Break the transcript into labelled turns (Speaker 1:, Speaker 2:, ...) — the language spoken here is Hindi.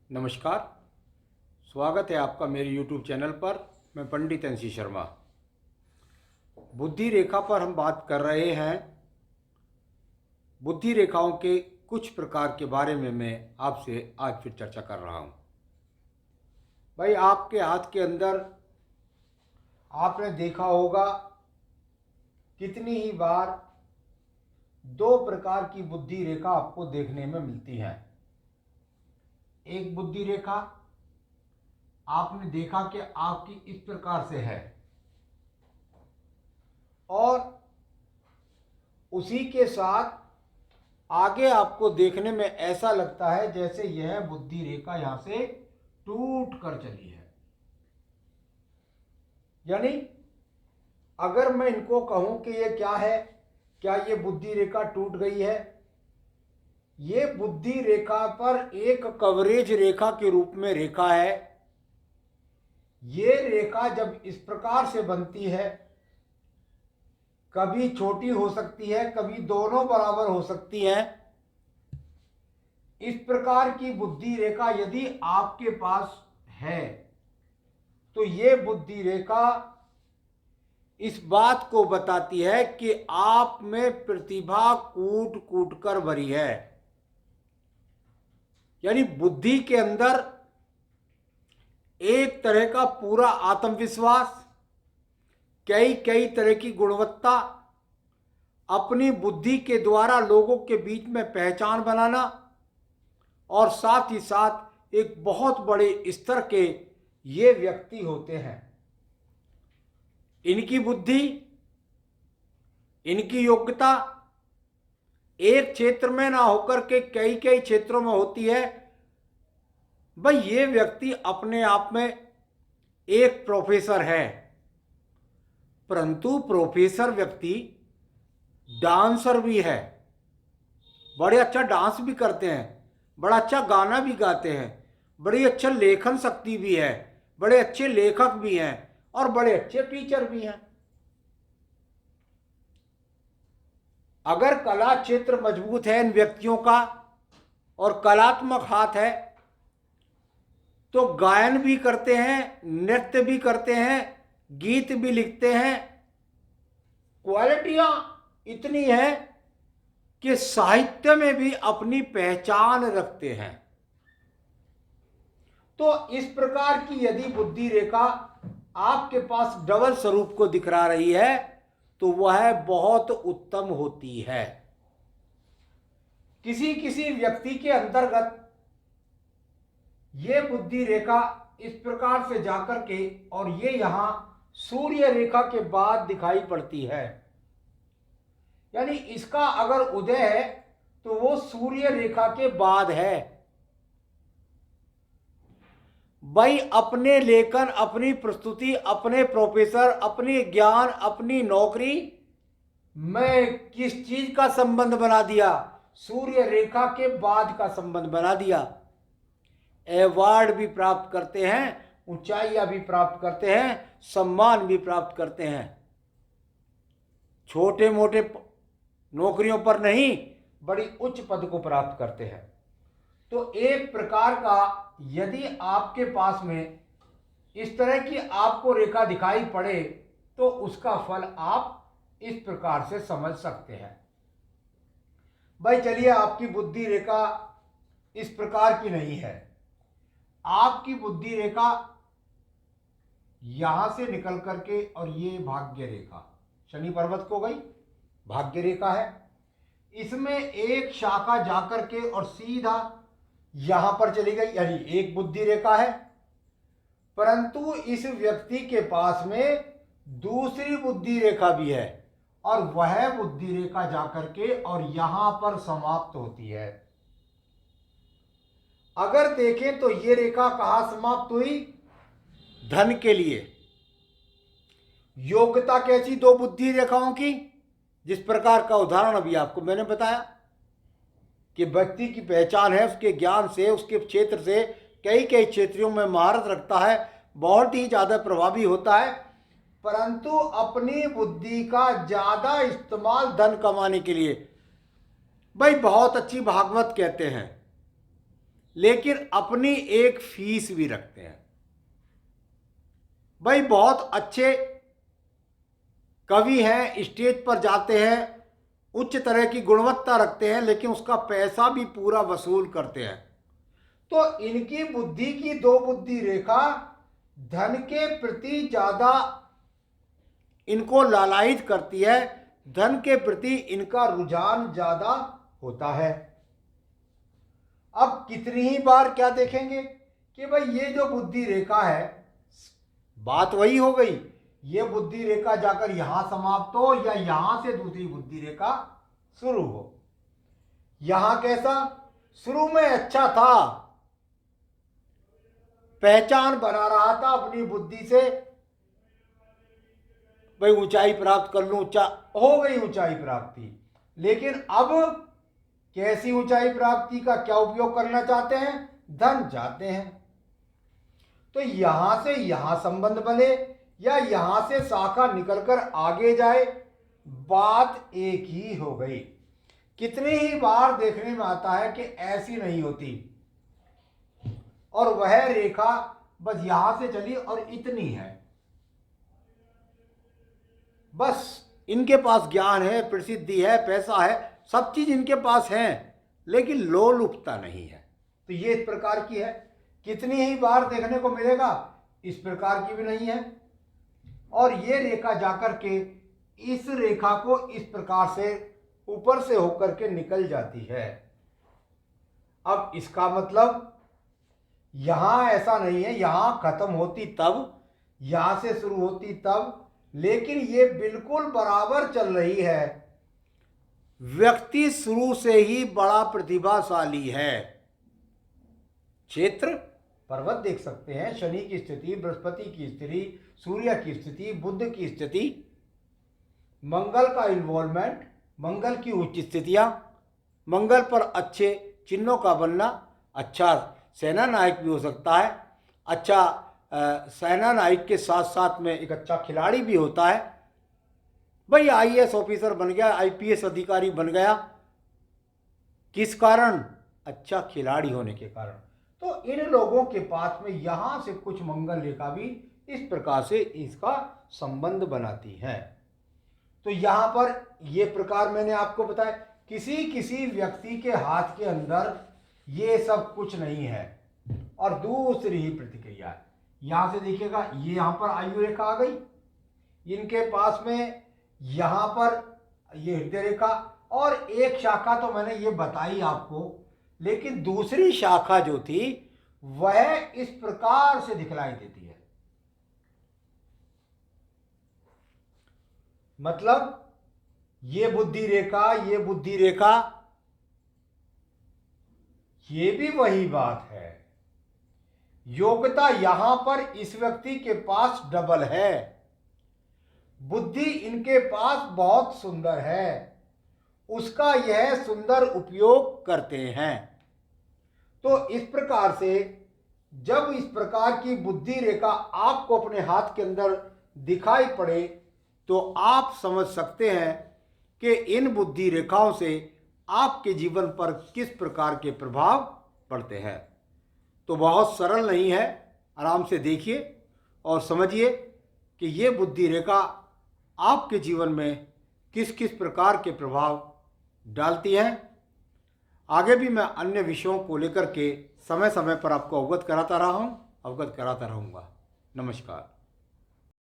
Speaker 1: नमस्कार। स्वागत है आपका मेरे YouTube चैनल पर। मैं पंडित NC शर्मा। बुद्धि रेखा पर हम बात कर रहे हैं। बुद्धि रेखाओं के कुछ प्रकार के बारे में मैं आपसे आज फिर चर्चा कर रहा हूं। भाई, आपके हाथ के अंदर आपने देखा होगा कितनी ही बार दो प्रकार की बुद्धि रेखा आपको देखने में मिलती है। एक बुद्धि रेखा आपने देखा कि आपकी इस प्रकार से है और उसी के साथ आगे आपको देखने में ऐसा लगता है जैसे यह बुद्धि रेखा यहां से टूट कर चली है। यानी अगर मैं इनको कहूं कि ये क्या है, क्या ये बुद्धि रेखा टूट गई है? ये बुद्धि रेखा पर एक कवरेज रेखा के रूप में रेखा है। ये रेखा जब इस प्रकार से बनती है, कभी छोटी हो सकती है, कभी दोनों बराबर हो सकती हैं। इस प्रकार की बुद्धि रेखा यदि आपके पास है तो ये बुद्धि रेखा इस बात को बताती है कि आप में प्रतिभा कूट कूट कर भरी है। यानी बुद्धि के अंदर एक तरह का पूरा आत्मविश्वास, कई कई तरह की गुणवत्ता, अपनी बुद्धि के द्वारा लोगों के बीच में पहचान बनाना और साथ ही साथ एक बहुत बड़े स्तर के ये व्यक्ति होते हैं। इनकी बुद्धि, इनकी योग्यता एक क्षेत्र में ना होकर के कई कई क्षेत्रों में होती है। भाई, ये व्यक्ति अपने आप में एक प्रोफेसर है, परंतु प्रोफेसर व्यक्ति डांसर भी है। बड़े अच्छा डांस भी करते हैं, बड़ा अच्छा गाना भी गाते हैं, बड़ी अच्छा लेखन शक्ति भी है, बड़े अच्छे लेखक भी हैं और बड़े अच्छे टीचर भी हैं। अगर कला क्षेत्र मजबूत है इन व्यक्तियों का और कलात्मक हाथ है तो गायन भी करते हैं, नृत्य भी करते हैं, गीत भी लिखते हैं। क्वालिटियां इतनी है कि साहित्य में भी अपनी पहचान रखते हैं। तो इस प्रकार की यदि बुद्धि रेखा आपके पास डबल स्वरूप को दिखला रही है तो वह बहुत उत्तम होती है। किसी किसी व्यक्ति के अंतर्गत ये बुद्धि रेखा इस प्रकार से जाकर के और ये यहां सूर्य रेखा के बाद दिखाई पड़ती है। यानी इसका अगर उदय है तो वो सूर्य रेखा के बाद है। भाई, अपने लेखन, अपनी प्रस्तुति, अपने प्रोफेसर, अपनी ज्ञान, अपनी नौकरी में किस चीज का संबंध बना दिया? सूर्य रेखा के बाद का संबंध बना दिया। अवार्ड भी प्राप्त करते हैं, ऊंचाइयां भी प्राप्त करते हैं, सम्मान भी प्राप्त करते हैं। छोटे मोटे नौकरियों पर नहीं, बड़ी उच्च पद को प्राप्त करते हैं। तो एक प्रकार का यदि आपके पास में इस तरह की आपको रेखा दिखाई पड़े तो उसका फल आप इस प्रकार से समझ सकते हैं। भाई चलिए, आपकी बुद्धि रेखा इस प्रकार की नहीं है। आपकी बुद्धि रेखा यहां से निकल करके और ये भाग्य रेखा शनि पर्वत को गई, भाग्य रेखा है। इसमें एक शाखा जाकर के और सीधा यहां पर चली गई, यानी एक बुद्धि रेखा है। परंतु इस व्यक्ति के पास में दूसरी बुद्धि रेखा भी है और वह बुद्धि रेखा जाकर के और यहां पर समाप्त होती है। अगर देखें तो ये रेखा कहां समाप्त हुई? धन के लिए। योग्यता कैसी? दो बुद्धि रेखाओं की, जिस प्रकार का उदाहरण अभी आपको मैंने बताया कि व्यक्ति की पहचान है उसके ज्ञान से, उसके क्षेत्र से, कई कई क्षेत्रों में महारत रखता है, बहुत ही ज़्यादा प्रभावी होता है, परंतु अपनी बुद्धि का ज़्यादा इस्तेमाल धन कमाने के लिए। भाई, बहुत अच्छी भागवत कहते हैं, लेकिन अपनी एक फीस भी रखते हैं। भाई बहुत अच्छे कवि हैं, स्टेज पर जाते हैं, उच्च तरह की गुणवत्ता रखते हैं, लेकिन उसका पैसा भी पूरा वसूल करते हैं। तो इनकी बुद्धि की दो बुद्धि रेखा धन के प्रति ज्यादा इनको लालायित करती है, धन के प्रति इनका रुझान ज्यादा होता है। अब कितनी ही बार क्या देखेंगे कि भाई ये जो बुद्धि रेखा है, बात वही हो गई, ये बुद्धि रेखा जाकर यहां समाप्त हो या यहां से दूसरी बुद्धि रेखा शुरू हो। यहां कैसा शुरू में अच्छा था, पहचान बना रहा था अपनी बुद्धि से, भाई ऊंचाई प्राप्त कर लूं, हो गई ऊंचाई प्राप्ति। लेकिन अब कैसी ऊंचाई प्राप्ति का क्या उपयोग करना चाहते हैं, धन चाहते हैं। तो यहां से यहां संबंध बने या यहां से शाखा निकलकर आगे जाए, बात एक ही हो गई। कितनी ही बार देखने में आता है कि ऐसी नहीं होती, और वह रेखा बस यहां से चली और इतनी है। बस इनके पास ज्ञान है, प्रसिद्धि है, पैसा है, सब चीज इनके पास है, लेकिन लोलुपता नहीं है। तो ये इस प्रकार की है। कितनी ही बार देखने को मिलेगा, इस प्रकार की भी नहीं है। और ये रेखा जाकर के इस रेखा को इस प्रकार से ऊपर से होकर के निकल जाती है। अब इसका मतलब यहां ऐसा नहीं है, यहां खत्म होती तब, यहां से शुरू होती तब, लेकिन ये बिल्कुल बराबर चल रही है। व्यक्ति शुरू से ही बड़ा प्रतिभाशाली है। क्षेत्र पर्वत देख सकते हैं, शनि की स्थिति, बृहस्पति की स्थिति, सूर्य की स्थिति, बुध की स्थिति, मंगल का इन्वॉल्वमेंट, मंगल की उच्च स्थितियां, मंगल पर अच्छे चिन्हों का बनना, अच्छा सेना नायक भी हो सकता है, अच्छा सेना नायक के साथ साथ में एक अच्छा खिलाड़ी भी होता है। भाई आईएएस ऑफिसर बन गया, आईपीएस अधिकारी बन गया, किस कारण, अच्छा खिलाड़ी होने के कारण। तो इन लोगों के पास में यहां से कुछ मंगल रेखा भी इस प्रकार से इसका संबंध बनाती है। तो यहां पर ये प्रकार मैंने आपको बताया, किसी किसी व्यक्ति के हाथ के अंदर ये सब कुछ नहीं है। और दूसरी ही प्रतिक्रिया है, यहां से देखिएगा, ये यहां पर आयु रेखा आ गई, इनके पास में यहां पर ये हृदय रेखा, और एक शाखा तो मैंने ये बताई आपको, लेकिन दूसरी शाखा जो थी वह इस प्रकार से दिखलाई देती है। मतलब ये बुद्धि रेखा, ये बुद्धि रेखा, ये भी वही बात है। योग्यता यहां पर इस व्यक्ति के पास डबल है, बुद्धि इनके पास बहुत सुंदर है, उसका यह सुंदर उपयोग करते हैं। तो इस प्रकार से जब इस प्रकार की बुद्धि रेखा आपको अपने हाथ के अंदर दिखाई पड़े, तो आप समझ सकते हैं कि इन बुद्धि रेखाओं से आपके जीवन पर किस प्रकार के प्रभाव पड़ते हैं। तो बहुत सरल नहीं है, आराम से देखिए और समझिए कि ये बुद्धि रेखा आपके जीवन में किस किस प्रकार के प्रभाव डालती है। आगे भी मैं अन्य विषयों को लेकर के समय समय पर आपको अवगत कराता रहा हूँ, अवगत कराता रहूँगा। नमस्कार।